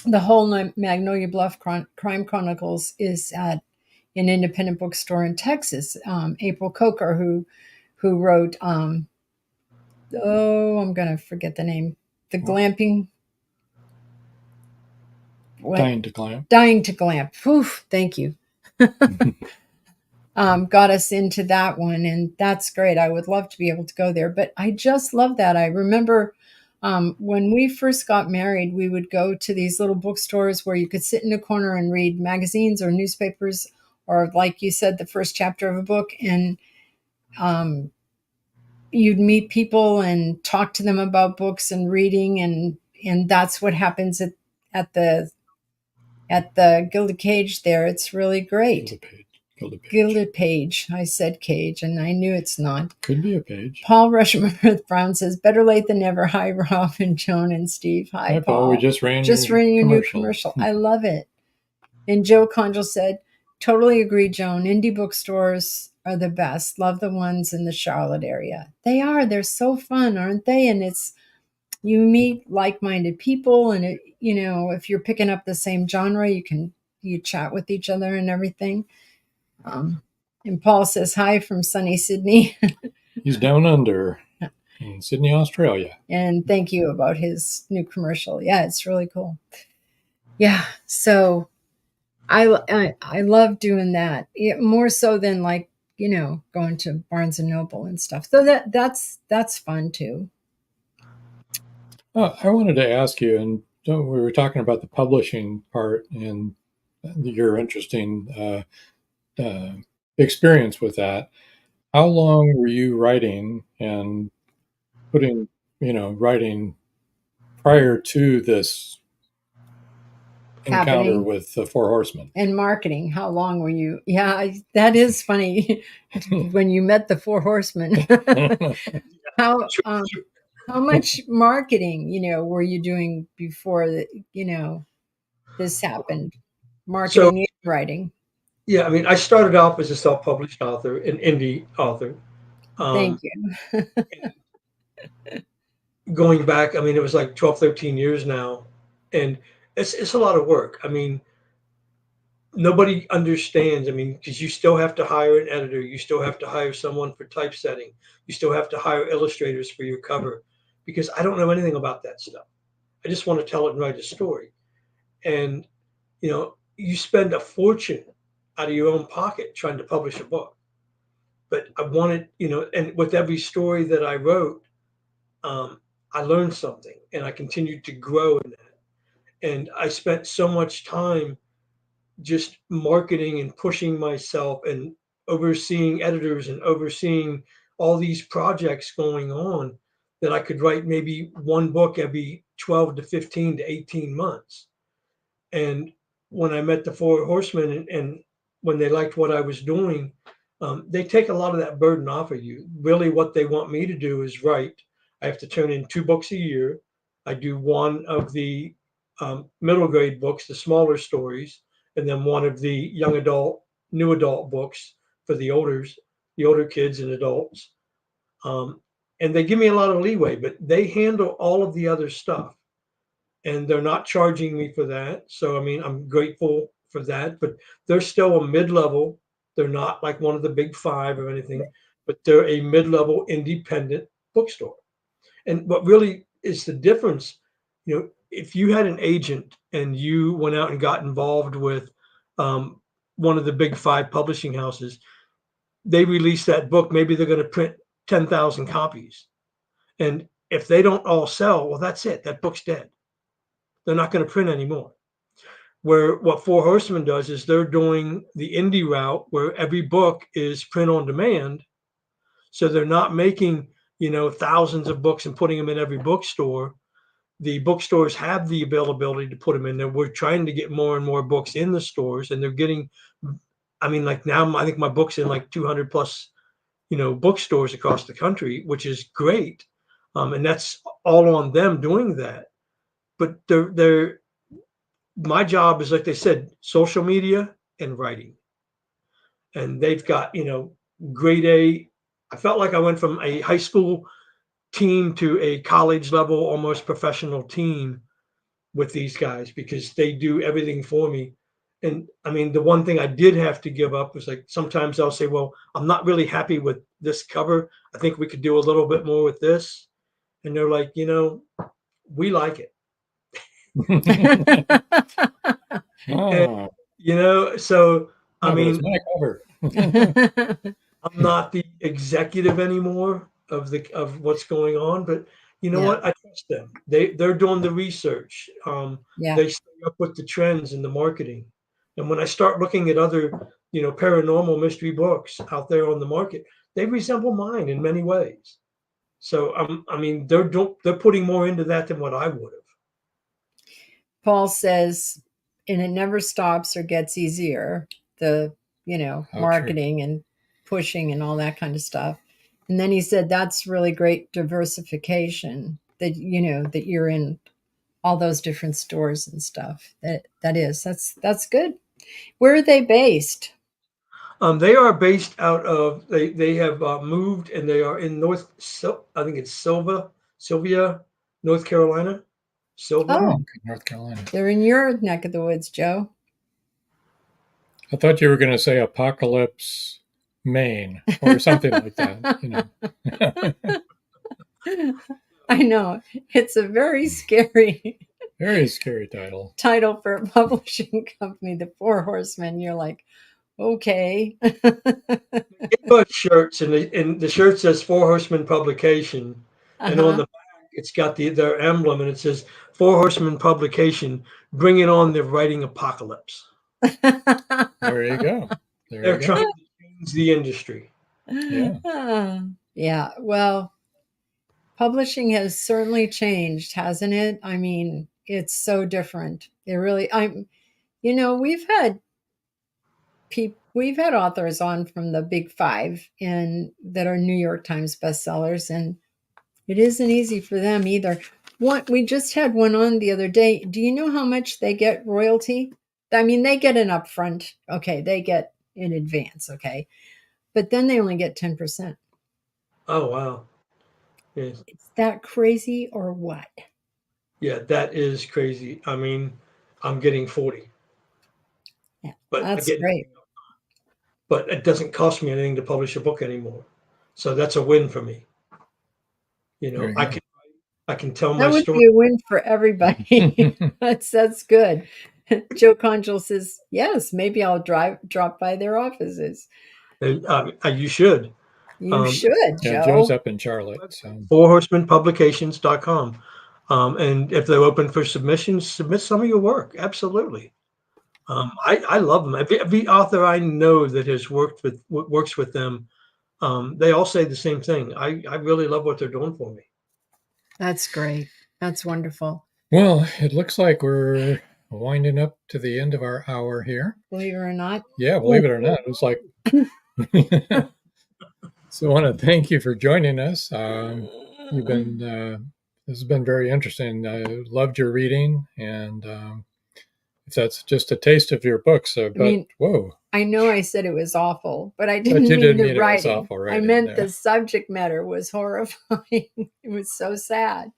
the whole Magnolia Bluff Crime Chronicles is at an independent bookstore in Texas. April Coker, who wrote, I'm going to forget the name, the glamping. Dying to Glamp. Dying to Glamp. Oof, thank you. Got us into that one, and that's great. I would love to be able to go there, but I just love that. I remember when we first got married, we would go to these little bookstores where you could sit in a corner and read magazines or newspapers, or like you said, the first chapter of a book, and you'd meet people and talk to them about books and reading, and that's what happens at the Gilded Cage there. It's really great. Gilded Page. I said cage, and I knew it's not. Could be a page. Paul Rushmore Brown says, better late than never. Hi, Rob and Joan and Steve. Hi, Paul. We just ran your new commercial. I love it. And Joe Conjal said, totally agree, Joan. Indie bookstores are the best. Love the ones in the Charlotte area. They are. They're so fun, aren't they? And you meet like-minded people, and if you're picking up the same genre, you chat with each other and everything. And Paul says hi from sunny Sydney. He's down under in Sydney, Australia. And thank you about his new commercial. Yeah, it's really cool. Yeah, so I love doing that. More so than going to Barnes and Noble and stuff. So that's fun too. I wanted to ask you, and we were talking about the publishing part and your interesting experience with that. How long were you writing and writing prior to this encounter with the Four Horsemen? And marketing, how long were you? Yeah, that is funny. When you met the Four Horsemen, how much marketing, were you doing before this happened? Marketing and writing. Yeah, I mean, I started off as a self-published author, an indie author. Thank you. Going back, I mean, it was like 12, 13 years now. And it's a lot of work. I mean, nobody understands. I mean, because you still have to hire an editor. You still have to hire someone for typesetting. You still have to hire illustrators for your cover. Because I don't know anything about that stuff. I just want to tell it and write a story. And, you spend a fortune out of your own pocket trying to publish a book. But I wanted, and with every story that I wrote, I learned something and I continued to grow in that. And I spent so much time just marketing and pushing myself and overseeing editors and overseeing all these projects going on that I could write maybe one book every 12 to 15 to 18 months. And when I met the Four Horsemen and when they liked what I was doing, they take a lot of that burden off of you. Really, what they want me to do is write. I have to turn in 2 books a year. I do one of the middle grade books, the smaller stories, and then one of the young adult, new adult books for the older kids and adults. Um, and they give me a lot of leeway, but they handle all of the other stuff and they're not charging me for that. So, I mean, I'm grateful for that, but they're still a mid level. They're not like one of the big five or anything, but they're a mid level independent bookstore. And what really is the difference, if you had an agent and you went out and got involved with one of the big five publishing houses, they release that book, maybe they're going to print 10,000 copies. And if they don't all sell, well, that's it. That book's dead. They're not going to print anymore. Where what Four Horsemen does is they're doing the indie route where every book is print on demand. So they're not making, thousands of books and putting them in every bookstore. The bookstores have the availability to put them in there. We're trying to get more and more books in the stores, and they're getting, like now I think my book's in like 200 plus, bookstores across the country, which is great. And that's all on them doing that. But my job is, like they said, social media and writing. And they've got, grade A. I felt like I went from a high school team to a college level, almost professional team with these guys because they do everything for me. And I mean, the one thing I did have to give up was like sometimes I'll say, well, I'm not really happy with this cover. I think we could do a little bit more with this. And they're like, we like it. Oh. And, so I mean, it's my cover. I'm not the executive anymore of what's going on, but you know what? I trust them. They're doing the research. They stay up with the trends in the marketing. And when I start looking at other, paranormal mystery books out there on the market, they resemble mine in many ways. So they're putting more into that than what I would have. Paul says, and it never stops or gets easier. The marketing and pushing and all that kind of stuff. And then he said that's really great diversification that that you're in all those different stores and stuff. That's good. Where are they based? They are based out of they have moved and they are in I think it's Sylvia, North Carolina. North Carolina. They're in your neck of the woods, Joe. I thought you were going to say Apocalypse, Maine, or something like that. I know. It's a very scary title for a publishing company, the Four Horsemen. You're like, okay. It bought shirts, and the shirt says Four Horsemen Publication, and on the back it's got their emblem, and it says Four Horsemen Publication, bringing on the writing apocalypse. There you go. They're trying to change the industry. Yeah. Well, publishing has certainly changed, hasn't it? I mean, it's so different. It really. We've had authors on from the big five and that are New York Times bestsellers, and it isn't easy for them either. We just had one on the other day. Do you know how much they get royalty? I mean, they get an upfront. Okay, they get in advance. Okay, but then they only get 10%. Oh wow! Yes. Is that crazy or what? Yeah, that is crazy. I mean, I'm getting 40. Yeah, but that's great. But it doesn't cost me anything to publish a book anymore. So that's a win for me. I can I can tell That my would story. be a win for everybody. That's good. Joe Conjul says, yes, maybe I'll drop by their offices. And, you should. You should, Yeah, Joe. Joe's up in Charlotte. So. fourhorsemenpublications.com. And if they're open for submissions, submit some of your work. Absolutely. I love them. Every author I know that has works with them, they all say the same thing. I really love what they're doing for me. That's great. That's wonderful. Well, it looks like we're winding up to the end of our hour here. Believe it or not. Yeah, believe it or not. It was like... So I want to thank you for joining us. You've been... this has been very interesting. I loved your reading, and that's just a taste of your books. Whoa! I know I said it was awful, but I didn't mean the writing. It was awful writing. I meant the subject matter was horrifying. It was so sad.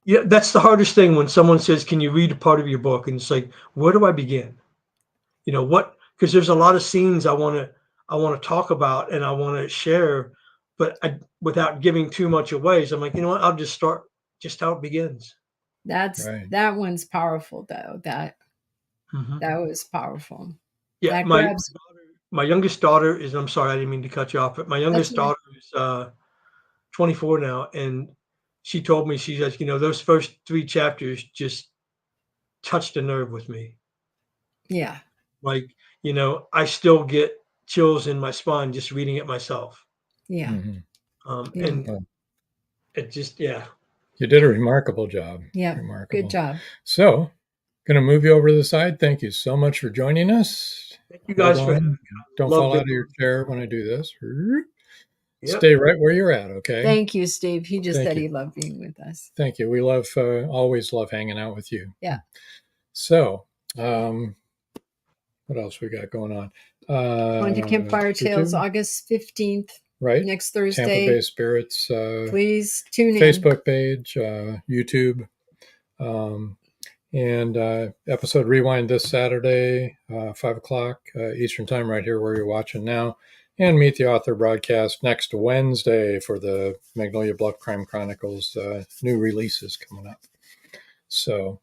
Yeah, that's the hardest thing when someone says, "Can you read a part of your book?" And it's like, where do I begin? You know what? Because there's a lot of scenes I want to talk about and I want to share, but without giving too much away. So I'm like, you know what? I'll just start just how it begins. That one's powerful though. That was powerful. Yeah, my youngest daughter is. I'm sorry, I didn't mean to cut you off, but my youngest daughter is 24 now, and she told me, she says, those first 3 chapters just touched a nerve with me. Yeah. Like, I still get chills in my spine just reading it myself. Yeah. And it just, yeah. You did a remarkable job. Yeah. Remarkable. Good job. So, going to move you over to the side. Thank you so much for joining us. Thank you guys for having me. Don't fall out of your chair when I do this. Stay right where you're at, okay? Thank you, Steve. He just said he loved being with us. Thank you. We always love hanging out with you. Yeah. So, what else we got going on? Haunted Campfire Tales, August 15th. Right. Next Thursday. Tampa Bay Spirits. Please tune in. Facebook page, YouTube. And episode rewind this Saturday, 5:00 Eastern time, right here where you're watching now. And Meet the Author broadcast next Wednesday for the Magnolia Bluff Crime Chronicles new releases coming up. So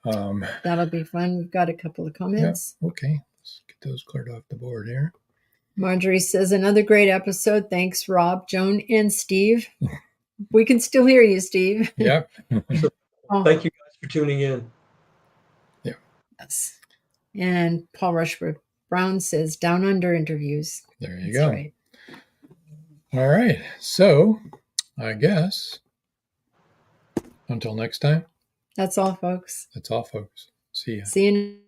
that'll be fun. We've got a couple of comments. Yeah, okay. Let's get those cleared off the board here. Marjorie says, another great episode. Thanks, Rob, Joan, and Steve. We can still hear you, Steve. Yep. Thank you guys for tuning in. Yeah. Yes. And Paul Rushford Brown says, Down Under interviews. There you go. Right. All right. So I guess until next time. That's all, folks. That's all, folks. See ya. See you.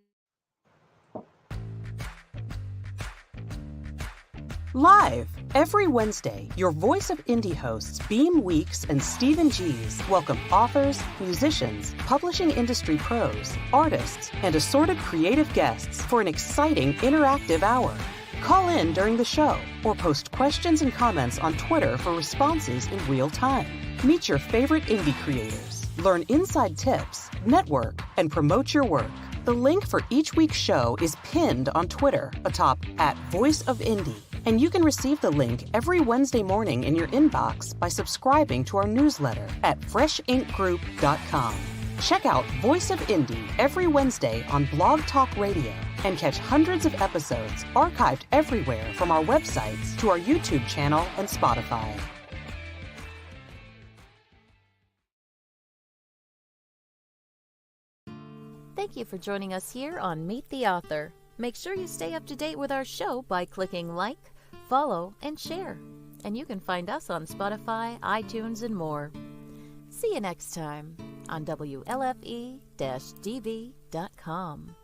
Live every Wednesday, your Voice of Indie hosts Beam Weeks and Stephen G's welcome authors, musicians, publishing industry pros, artists, and assorted creative guests for an exciting interactive hour. Call in during the show or post questions and comments on Twitter for responses in real time. Meet your favorite indie creators, learn inside tips, network, and promote your work. The link for each week's show is pinned on Twitter atop @VoiceOfIndie. And you can receive the link every Wednesday morning in your inbox by subscribing to our newsletter at freshinkgroup.com. Check out Voice of Indie every Wednesday on Blog Talk Radio and catch hundreds of episodes archived everywhere from our websites to our YouTube channel and Spotify. Thank you for joining us here on Meet the Author. Make sure you stay up to date with our show by clicking like, follow, and share. And you can find us on Spotify, iTunes, and more. See you next time on WLFE-DB.com.